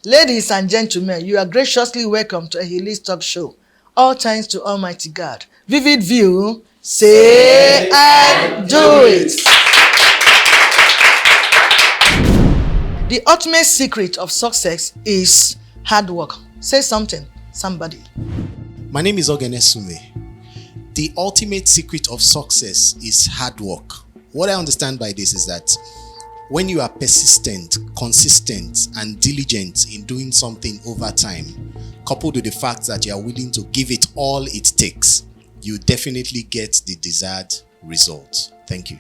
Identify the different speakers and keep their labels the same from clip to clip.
Speaker 1: Ladies and gentlemen, you are graciously welcome to a Healing Talk Show. All thanks to Almighty God. Vivid View, say and do it. The ultimate secret of success is hard work. Say something, somebody.
Speaker 2: My name is Ogenesume. The ultimate secret of success is hard work. What I understand by this is that when you are persistent, consistent, and diligent in doing something over time, coupled with the fact that you are willing to give it all it takes, you definitely get the desired result. Thank you.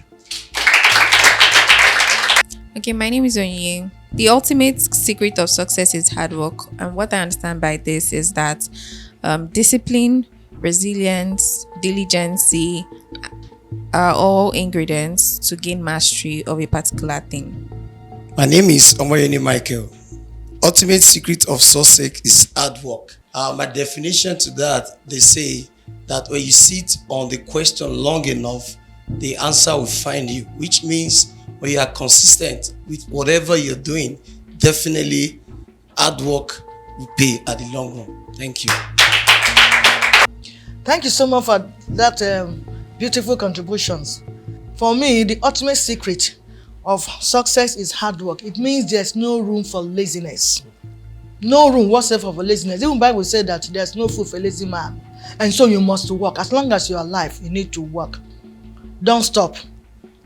Speaker 3: Okay, my name is Onye. The ultimate secret of success is hard work. And what I understand by this is that discipline, resilience, diligence are all ingredients to gain mastery of a particular thing.
Speaker 4: My name is Omoyeni Michael. Ultimate secret of success is hard work. My definition to that, they say that when you sit on the question long enough, the answer will find you, which means when you are consistent with whatever you're doing, definitely hard work will pay at the long run. Thank you.
Speaker 1: Thank you so much for that beautiful contributions. For me, the ultimate secret of success is hard work. It means there's no room for laziness. No room whatsoever for laziness. Even the Bible said that there's no food for a lazy man. And so you must work. As long as you're alive, you need to work. Don't stop.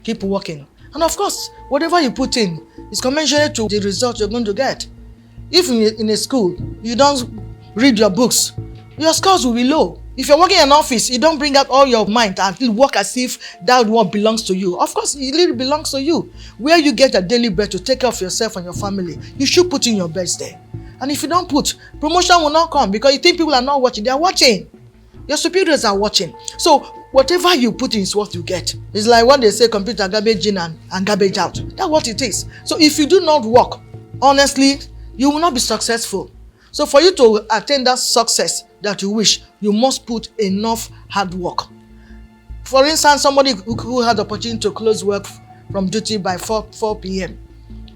Speaker 1: Keep working. And of course, whatever you put in is commensurate to the result you're going to get. If in a school, you don't read your books, your scores will be low. If you're working in an office, you don't bring out all your mind and work as if that work belongs to you. Of course, it really belongs to you. Where you get a daily bread to take care of yourself and your family, you should put in your best there. And if you don't put, promotion will not come because you think people are not watching. They are watching. Your superiors are watching. So whatever you put in is what you get. It's like when they say computer garbage in and garbage out. That's what it is. So if you do not work, honestly, you will not be successful. So for you to attain that success that you wish, you must put enough hard work. For instance, somebody who had the opportunity to close work from duty by 4 p.m.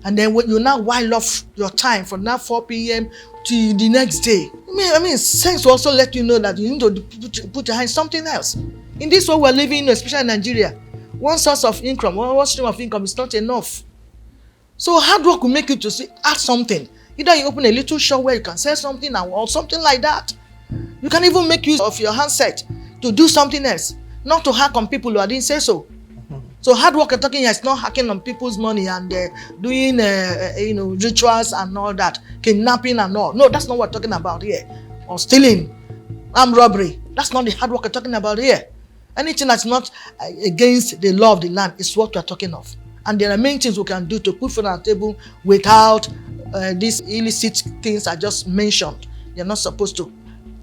Speaker 1: And then when you now while off your time from that 4 p.m. to the next day. I mean, sense will also let you know that you need to put your hand in something else. In this world we're living in, especially in Nigeria, one source of income, one stream of income is not enough. So hard work will make you to add something. Either you open a little shop where you can sell something or something like that. You can even make use of your handset to do something else, not to hack on people who didn't say so. So hard work you're talking here is not hacking on people's money and doing rituals and all that, kidnapping and all. No, that's not what we're talking about here. Or stealing, armed robbery. That's not the hard work we're talking about here. Anything that's not against the law of the land is what we're talking of. And there are many things we can do to put food on the table without these illicit things I just mentioned. You're not supposed to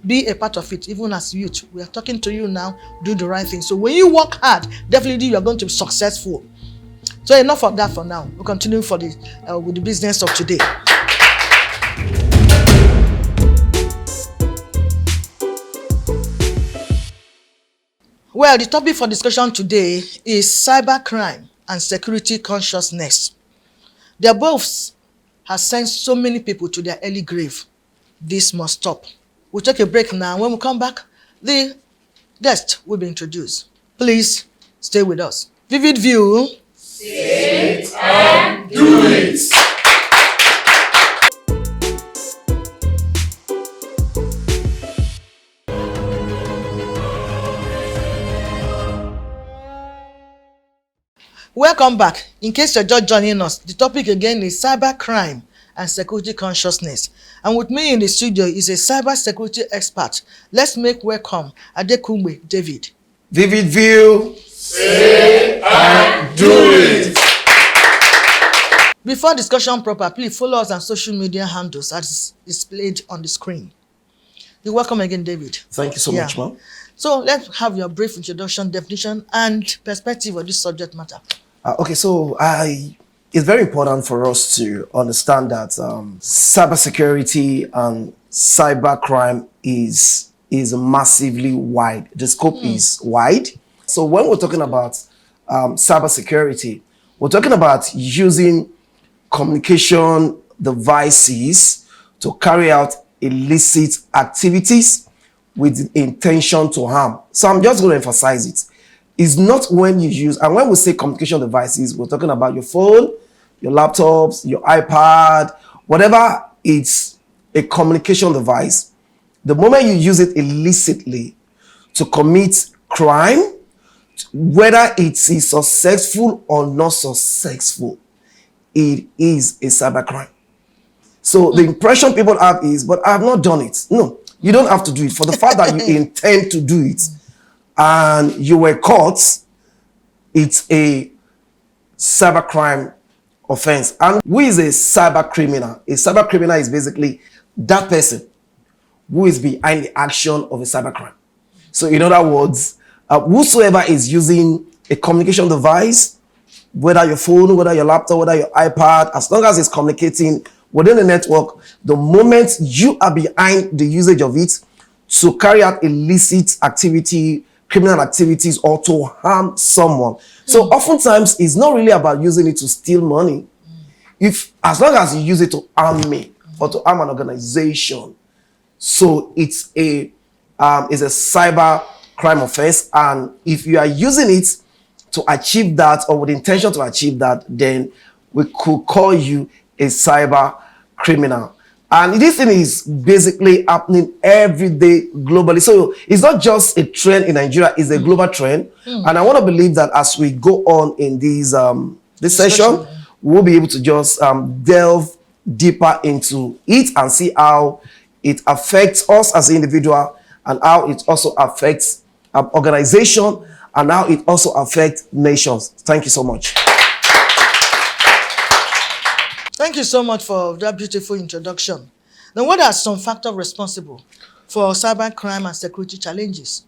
Speaker 1: be a part of it, even as youth. We are talking to you now, do the right thing. So when you work hard, definitely you are going to be successful. So enough of that for now. We'll continue with the business of today. Well, the topic for discussion today is cybercrime and security consciousness. Their both has sent so many people to their early grave. This must stop. We'll take a break now. When we come back, the guest will be introduced. Please stay with us. Vivid View.
Speaker 5: Sit and do it.
Speaker 1: Welcome back. In case you're just joining us, the topic again is cybercrime and security consciousness. And with me in the studio is a cyber security expert. Let's make welcome Adekunle David.
Speaker 4: Vivid View.
Speaker 5: Say and do it.
Speaker 1: Before discussion proper, please follow us on social media handles as displayed on the screen. You're welcome again, David.
Speaker 4: Thank you so much, ma'am.
Speaker 1: So let's have your brief introduction, definition, and perspective of this subject matter.
Speaker 6: It's very important for us to understand that cybersecurity and cybercrime is massively wide. The scope is wide. So when we're talking about cybersecurity, we're talking about using communication devices to carry out illicit activities with the intention to harm. So I'm just going to emphasize it. It's not when you use, and when we say communication devices, we're talking about your phone, your laptops, your iPad, whatever it's a communication device. The moment you use it illicitly to commit crime, whether it is successful or not successful, it is a cybercrime. So the impression people have is, but I have not done it. No, you don't have to do it. For the fact that you intend to do it and you were caught, it's a cybercrime offense. And who is a cyber criminal? A cyber criminal is basically that person who is behind the action of a cybercrime. So in other words, whosoever is using a communication device, whether your phone, whether your laptop, whether your iPad, as long as it's communicating within the network, the moment you are behind the usage of it to carry out illicit activity, criminal activities, or to harm someone. So oftentimes it's not really about using it to steal money. If as long as you use it to harm me or to harm an organization, so it's a cyber crime offense. And if you are using it to achieve that or with the intention to achieve that, then we could call you a cyber criminal. And this thing is basically happening every day globally. So it's not just a trend in Nigeria, it's a global trend. And I want to believe that as we go on in this session, we'll be able to just delve deeper into it and see how it affects us as an individual and how it also affects organization and how it also affects nations. Thank you so much.
Speaker 1: Thank you so much for that beautiful introduction. Then what are some factors responsible for cybercrime and security challenges?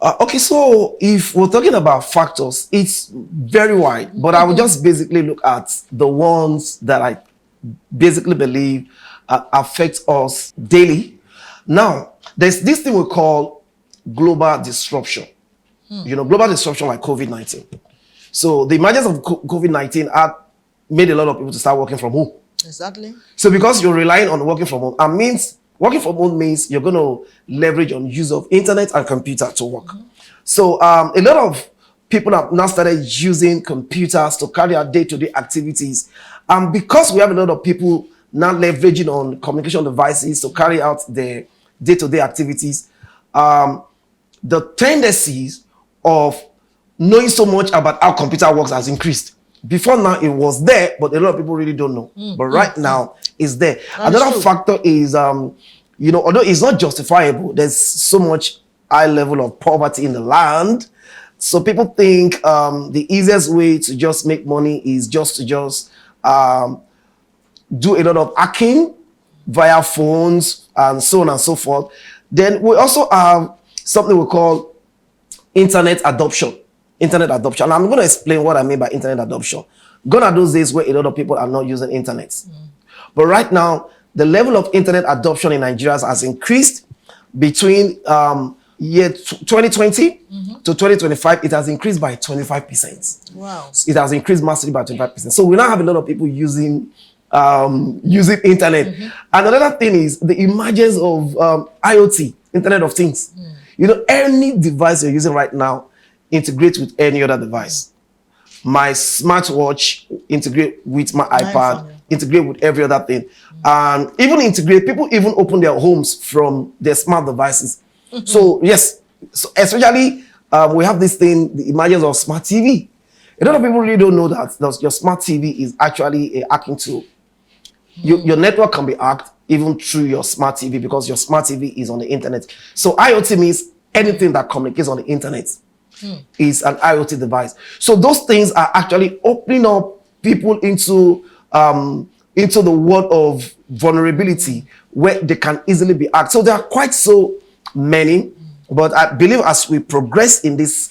Speaker 6: Okay, so if we're talking about factors, it's very wide, but I will just basically look at the ones that I basically believe affect us daily. Now, there's this thing we call global disruption. You know, global disruption like COVID-19. So the emergence of COVID-19 had made a lot of people to start working from home.
Speaker 1: Exactly.
Speaker 6: So because you're relying on working from home, working from home means you're going to leverage on use of internet and computer to work. So a lot of people have now started using computers to carry out day-to-day activities. And because we have a lot of people now leveraging on communication devices to carry out their day-to-day activities, the tendencies of knowing so much about how computer works has increased. Before now, it was there, but a lot of people really don't know. But right now, it's there. Another factor is, you know, although it's not justifiable, there's so much high level of poverty in the land. So people think the easiest way to just make money is just to do a lot of hacking via phones and so on and so forth. Then we also have something we call internet adoption. Internet adoption. And I'm going to explain what I mean by internet adoption. Gone are those days where a lot of people are not using internet. But right now, the level of internet adoption in Nigeria has increased between year 2020 to 2025. It has increased by 25%.
Speaker 1: Wow.
Speaker 6: It has increased massively by 25%. So we now have a lot of people using internet. And another thing is the emergence of IoT, Internet of Things. You know, any device you're using right now integrates with any other device. My smartwatch integrate with my iPad, integrate with every other thing. And even integrate, people even open their homes from their smart devices. So yes, so especially we have this thing, the emergence of smart TV. A lot of people really don't know that your smart TV is actually a hacking tool. Your network can be hacked even through your smart TV because your smart TV is on the internet. So IoT means anything that communicates on the internet is an IoT device. So those things are actually opening up people into the world of vulnerability where they can easily be hacked. So there are quite so many, but I believe as we progress in this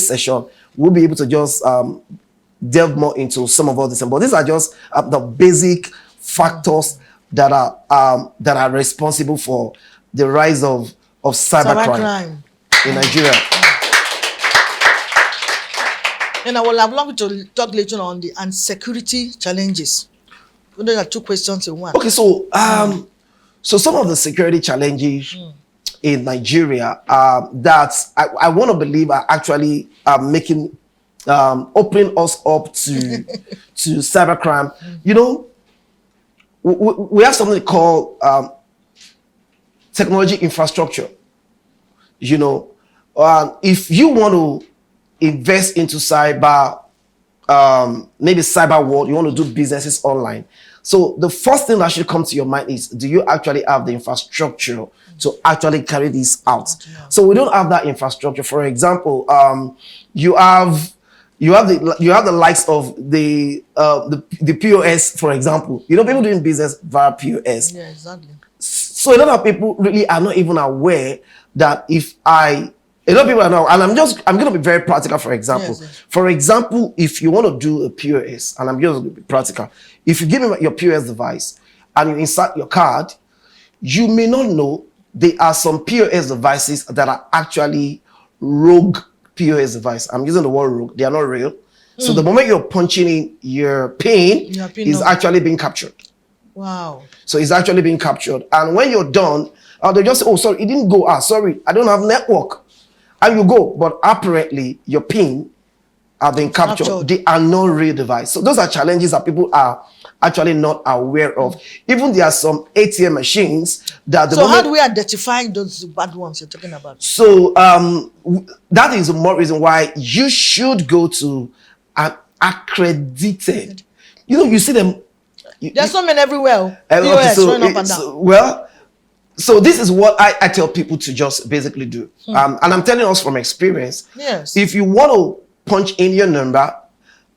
Speaker 6: session, we'll be able to just delve more into some of all this. But these are just the basic factors that are responsible for the rise of cybercrime in Nigeria.
Speaker 1: And I would have loved to talk later on the security challenges. Those are two questions in one.
Speaker 6: Okay, so So some of the security challenges in Nigeria that I want to believe are actually making opening us up to to cybercrime. You know, we have something called technology infrastructure. You know, if you want to invest into cyber, maybe cyber world, you want to do businesses online. So the first thing that should come to your mind is, do you actually have the infrastructure to actually carry this out? So we don't have that infrastructure. For example, you have the likes of the POS, for example. You know, people doing business via POS.
Speaker 1: Yeah, exactly.
Speaker 6: So a lot of people really are not even aware that a lot of people are not, and I'm going to be very practical, for example.
Speaker 1: Yes, yes.
Speaker 6: For example, if you want to do a POS, and I'm just going to be practical, if you give me your POS device and you insert your card, you may not know there are some POS devices that are actually rogue POS device. I'm using the word rogue. They are not real. So the moment you're punching in your PIN, is actually being captured.
Speaker 1: Wow.
Speaker 6: So it's actually being captured. And when you're done, they just say, oh, sorry, it didn't go. Sorry, I don't have network. And you go, but apparently your PIN are being captured. They are not real device. So those are challenges that people are actually not aware of. Even there are some ATM machines that
Speaker 1: So how do we identify those bad ones you're talking about?
Speaker 6: So that is more reason why you should go to an accredited. You know, you see them.
Speaker 1: There's so many everywhere.
Speaker 6: Okay,
Speaker 1: POS running up and down.
Speaker 6: Well, so this is what I tell people to just basically do. And I'm telling us from experience.
Speaker 1: Yes.
Speaker 6: If you want to punch in your number,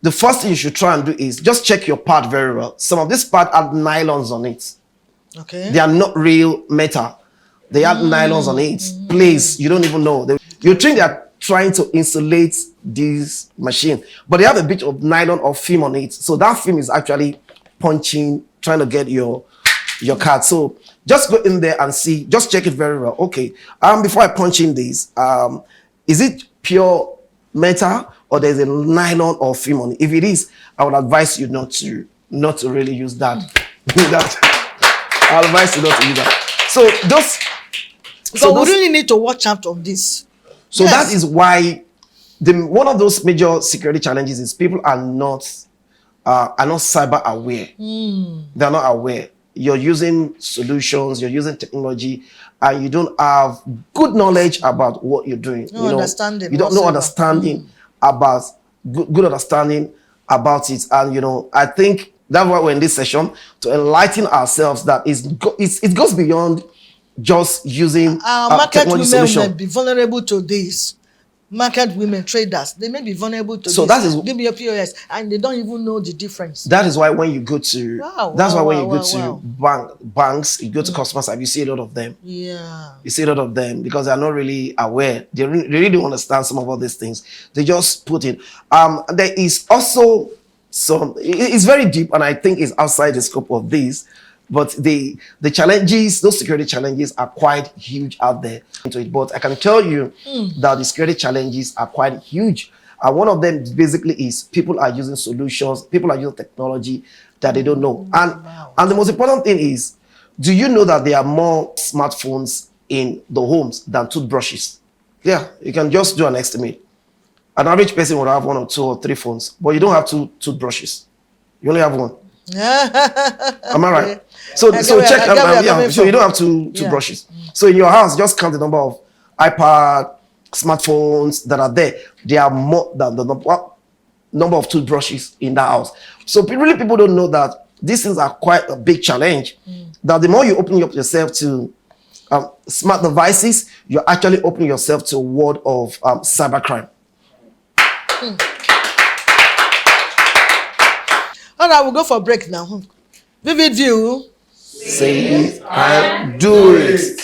Speaker 6: the first thing you should try and do is just check your part very well. Some of these parts have nylons on it.
Speaker 1: Okay.
Speaker 6: They are not real metal. They have nylons on it. Please, you don't even know. You think they are trying to insulate this machine, but they have a bit of nylon or film on it. So that film is actually punching, trying to get your card. So just go in there and see, just check it very well. Okay, before I punch in this, is it pure metal or there's a nylon or film on it? If it is, I would advise you not to really use that. I advise you not to use that. So those.
Speaker 1: So we really need to watch out on this.
Speaker 6: So that is why one of those major security challenges is people are not cyber aware. They're not aware. You're using solutions, you're using technology, and you don't have good knowledge about what you're doing.
Speaker 1: Understanding.
Speaker 6: You don't know understanding about good understanding about it. And I think that's why we're in this session, to enlighten ourselves that it goes beyond just using
Speaker 1: market
Speaker 6: technology
Speaker 1: women
Speaker 6: solution.
Speaker 1: may be vulnerable to this. Market women, traders, they may be vulnerable to
Speaker 6: So
Speaker 1: this.
Speaker 6: that is,
Speaker 1: give me your POS, and they don't even know the difference.
Speaker 6: That is why when you go to banks, you go to customer service, you see a lot of them.
Speaker 1: Yeah.
Speaker 6: You see a lot of them because they are not really aware. They really don't understand some of all these things. They just put in. There is also some. It's very deep, and I think it's outside the scope of this. But the challenges, those security challenges are quite huge out there into it. But I can tell you that the security challenges are quite huge. And one of them basically is people are using solutions, people are using technology that they don't know. And the most important thing is, do you know that there are more smartphones in the homes than toothbrushes? Yeah, you can just do an estimate. An average person would have 1 or 2 or 3 phones, but you don't have 2 toothbrushes. You only have 1. Am I right? So check. So you don't have 2 toothbrushes. So in your house, just count the number of iPad, smartphones that are there. There are more than the number of toothbrushes in that house. So people don't know that these things are quite a big challenge. That the more you open up yourself to smart devices, you're actually opening yourself to a world of cybercrime.
Speaker 1: All right, we'll go for a break now. Vivid View.
Speaker 6: Say it and do it.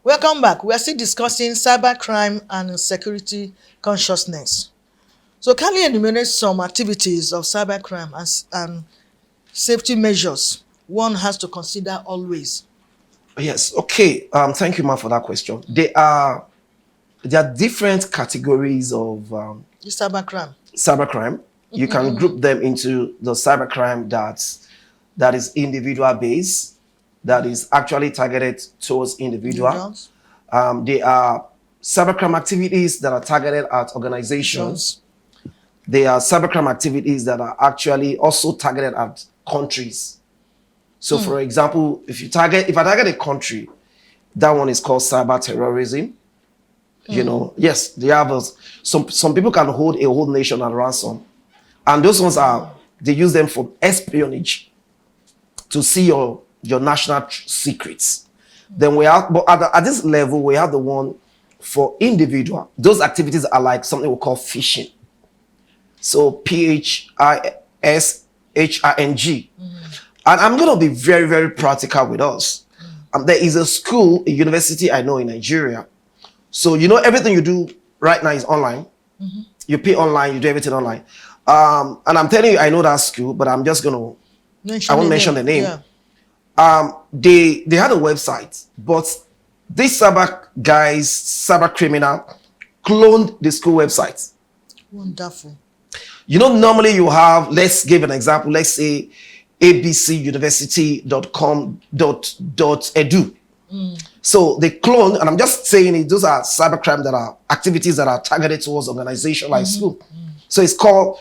Speaker 1: Welcome back. We are still discussing cybercrime and security consciousness. So can you enumerate some activities of cybercrime and safety measures one has to consider always?
Speaker 6: Yes. Okay. Thank you, ma, for that question. There are different categories of
Speaker 1: The cybercrime.
Speaker 6: cybercrime. You can group them into the cybercrime that is individual based, that is actually targeted towards individual.
Speaker 1: Individuals.
Speaker 6: There are cybercrime activities that are targeted at organizations. There are cybercrime activities that are actually also targeted at countries. So, for example, if I target a country, that one is called cyber terrorism. You know, yes, they have some people can hold a whole nation at ransom, and those ones they use them for espionage to see your national secrets. Then we have, but at this level, we have the one for individual. Those activities are like something we call phishing. So PHISHING. And I'm going to be very, very practical with us. There is a school, a university I know in Nigeria. So, you know, everything you do right now is online. You pay online, you do everything online. And I'm telling you, I know that school, but I'm just going to, I won't mention the name.
Speaker 1: Yeah.
Speaker 6: They had a website, but these cyber criminal cloned the school website.
Speaker 1: Wonderful.
Speaker 6: You know, normally you have, let's give an example, let's say abcuniversity.com.edu. So they clone, and I'm just saying it, those are cybercrime that are activities that are targeted towards organization like school. So it's called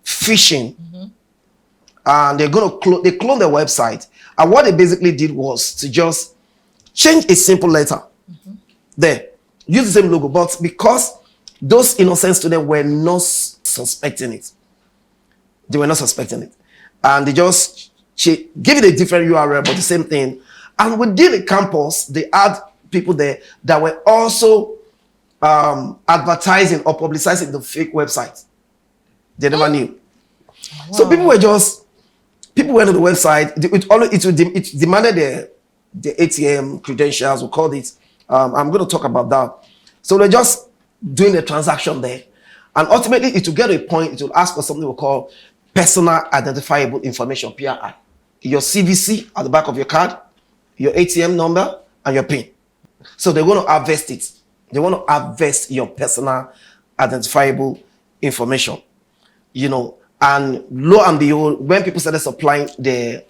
Speaker 6: phishing. And they're gonna clone their website. And what they basically did was to just change a simple letter there, use the same logo, but because those innocent students were not suspecting it, and they just give it a different URL, but the same thing. And within the campus, they had people there that were also advertising or publicizing the fake website. They never knew. So people went to the website. It demanded the ATM credentials. We called it. I'm going to talk about that. So they're just doing the transaction there, and ultimately it will get to a point. It will ask for something we call personal identifiable information (PII). Your CVC at the back of your card, your ATM number, and your PIN. So they're going to harvest it. They want to harvest your personal identifiable information. You know, and lo and behold, when people started supplying the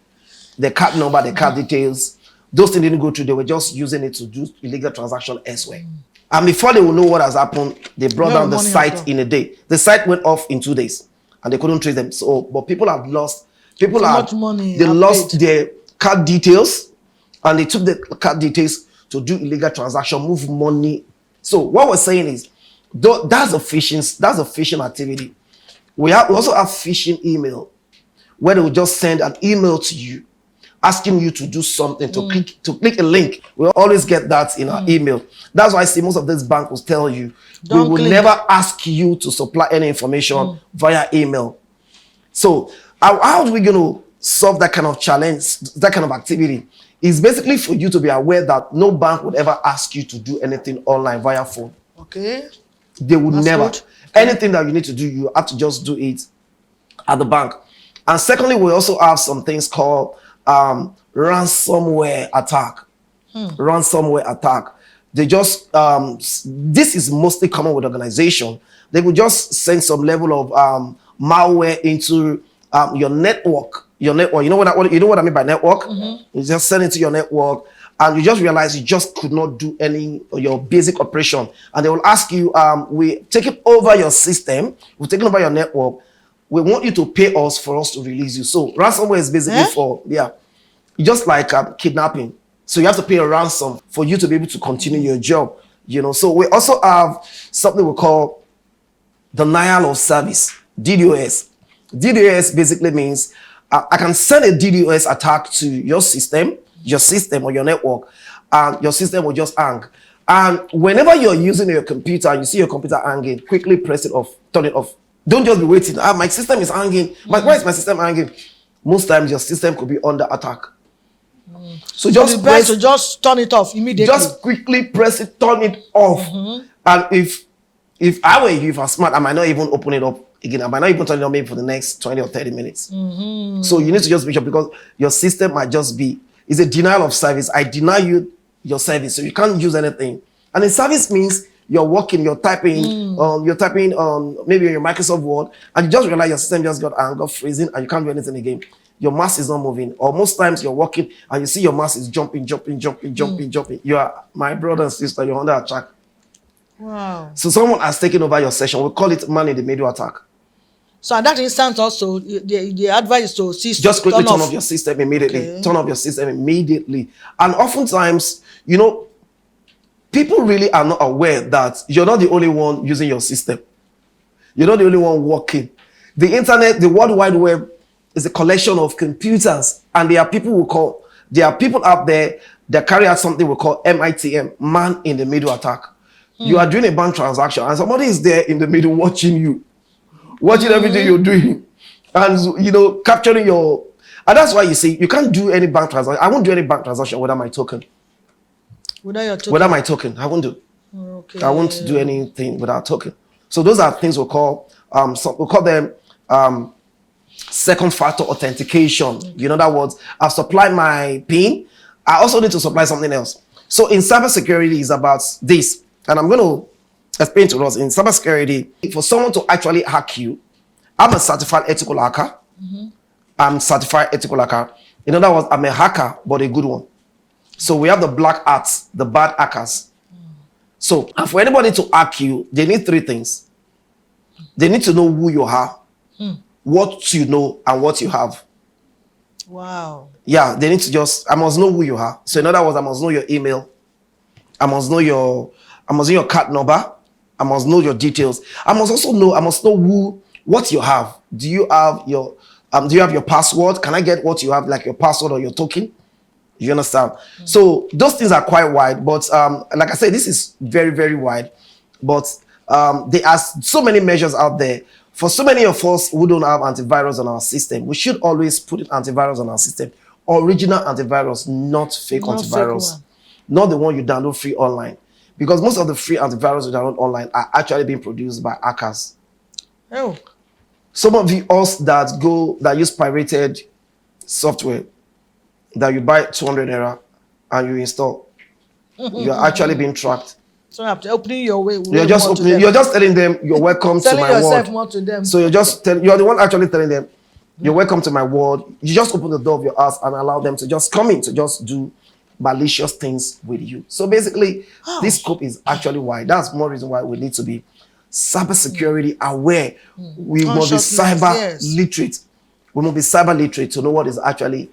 Speaker 6: card number, the card details, those things didn't go through. They were just using it to do illegal transaction elsewhere. And before they will know what has happened, they brought down the site in a day. The site went off in 2 days, and they couldn't trace them. So, but people have lost. They lost their card details, and they took the card details to do illegal transaction, move money. So what we're saying is, that's a phishing activity. We also have phishing email, where they will just send an email to you, asking you to do something, to click a link. We always get that in our email. That's why I see most of these banks will tell you, we will never ask you to supply any information via email. So how are we going to solve that kind of challenge, that kind of activity? It's basically for you to be aware that no bank would ever ask you to do anything online via phone.
Speaker 1: Okay.
Speaker 6: They would never.
Speaker 1: Good.
Speaker 6: Anything that you need to do, you have to just do it at the bank. And secondly, we also have some things called ransomware attack. Ransomware attack. They just this is mostly common with organization. They will just send some level of malware into your network. You know what I mean by network? You just send it to your network, and you just realize you just could not do any of your basic operation. And they will ask you, we taking over your system, we're taking over your network. We want you to pay us for us to release you. So ransomware is basically just like kidnapping. So you have to pay a ransom for you to be able to continue your job. You know, so we also have something we call denial of service, DDoS. DDoS basically means I can send a DDoS attack to your system or your network, and your system will just hang. And whenever you're using your computer and you see your computer hanging, quickly press it off, turn it off. Don't just be waiting. My system is hanging. Why is my system hanging? Most times your system could be under attack. So just
Speaker 1: turn it off immediately.
Speaker 6: Just quickly press it, turn it off. And if I were you, if I'm smart, I might not even open it up again. I might not even turn it on maybe for the next 20 or 30 minutes. So you need to just make sure, because your system might just be It's a denial of service. I deny you your service, so you can't use anything. And the service means you're working, you're typing on maybe your Microsoft Word, and you just realize your system just got freezing, and you can't do anything again. Your mouse is not moving, or most times you're working and you see your mouse is jumping. You are, my brother and sister, you're under attack.
Speaker 1: Wow.
Speaker 6: So someone has taken over your session. We call it man in the middle attack.
Speaker 1: So at that instance also, the advice is to
Speaker 6: just quickly turn off your system immediately. Okay. Turn off your system immediately. And oftentimes, you know, people really are not aware that you're not the only one using your system. You're not the only one working. The internet, the World Wide Web is a collection of computers, and there are people out there that carry out something we call MITM, man in the middle attack. You are doing a bank transaction, and somebody is there in the middle watching you, watching everything you're doing, and, you know, capturing your. And that's why you see you can't do any bank transaction. I won't do any bank transaction without my token.
Speaker 1: Without your token?
Speaker 6: Without my token, I won't do. Okay. I won't do anything without token. So those are things we call them second factor authentication. You know, that words. I've supplied my PIN. I also need to supply something else. So in cybersecurity is about this, and I'm going to explain to us. In cybersecurity, for someone to actually hack you, I'm a certified ethical hacker. I'm certified ethical hacker. In other words, I'm a hacker, but a good one. So we have the black hats, the bad hackers. So for anybody to hack you, they need three things. They need to know who you are, what you know, and what you have.
Speaker 1: Wow.
Speaker 6: Yeah, they need to I must know who you are. So in other words, I must know your email. I must know your card number. I must know your details. I must know what you have. Do you have your password? Can I get what you have, like your password or your token? You understand? So those things are quite wide, but like I said, this is very, very wide. But there are so many measures out there. For so many of us who don't have antivirus on our system, we should always put antivirus on our system. Original antivirus, not fake antivirus. Not the one you download free online. Because most of the free antivirus you download online are actually being produced by hackers.
Speaker 1: Oh.
Speaker 6: Some of us that use pirated software, that you buy 200 naira and you install, you are actually being tracked. So after opening your way, you're just telling them you're welcome to my world. More to them. So you're the one actually telling them you're welcome to my world. You just open the door of your house and allow them to just come in to just do malicious things with you. So basically, this scope is actually wide. That's more reason why we need to be cybersecurity aware. We must be cyber literate. We must be cyber literate to know what is actually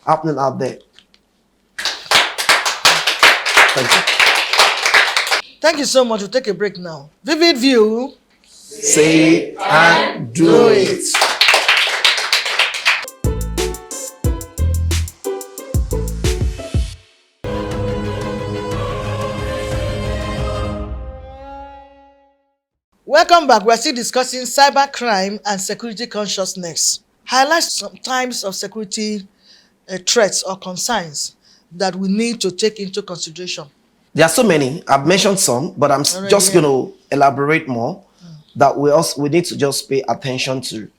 Speaker 6: happening out there. Thank you.
Speaker 1: Thank you so much. We'll take a break now. Vivid View.
Speaker 6: Say and do it.
Speaker 1: Welcome back. We're still discussing cybercrime and security consciousness. Highlight some types of security threats or concerns that we need to take into consideration.
Speaker 6: There are so many. I've mentioned some, but I'm just going to elaborate more that we need to just pay attention to,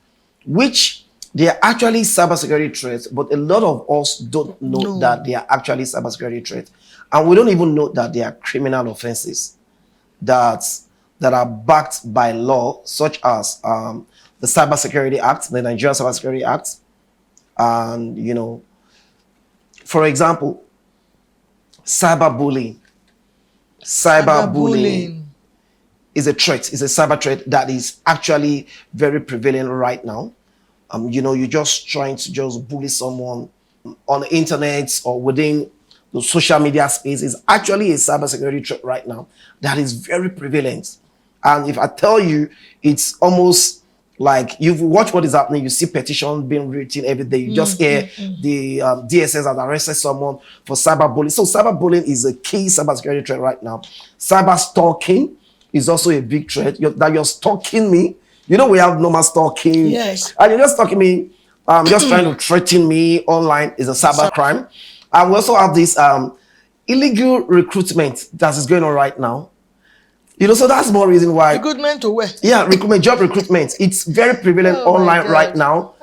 Speaker 6: which they are actually cybersecurity threats, but a lot of us don't know that they are actually cybersecurity threats. And we don't even know that they are criminal offenses that are backed by law, such as the Cybersecurity Act, the Nigerian Cybersecurity Act. And, you know, for example, cyberbullying. Cyberbullying is a threat, is a cyber threat that is actually very prevalent right now. You know, you're just trying to just bully someone on the internet or within the social media space is actually a cybersecurity threat right now that is very prevalent. And if I tell you, it's almost like you've watched what is happening, you see petitions being written every day. You just hear the DSS has arrested someone for cyberbullying. So cyberbullying is a key cybersecurity threat right now. Cyber stalking is also a big threat. You're stalking me. You know, we have normal stalking. Yes. And you're just stalking me, just trying to threaten me online is a cyber crime. And we also have this illegal recruitment that is going on right now. You know, so that's more reason why.
Speaker 1: Recruitment to where?
Speaker 6: Yeah, recruitment, job recruitment. It's very prevalent online right now.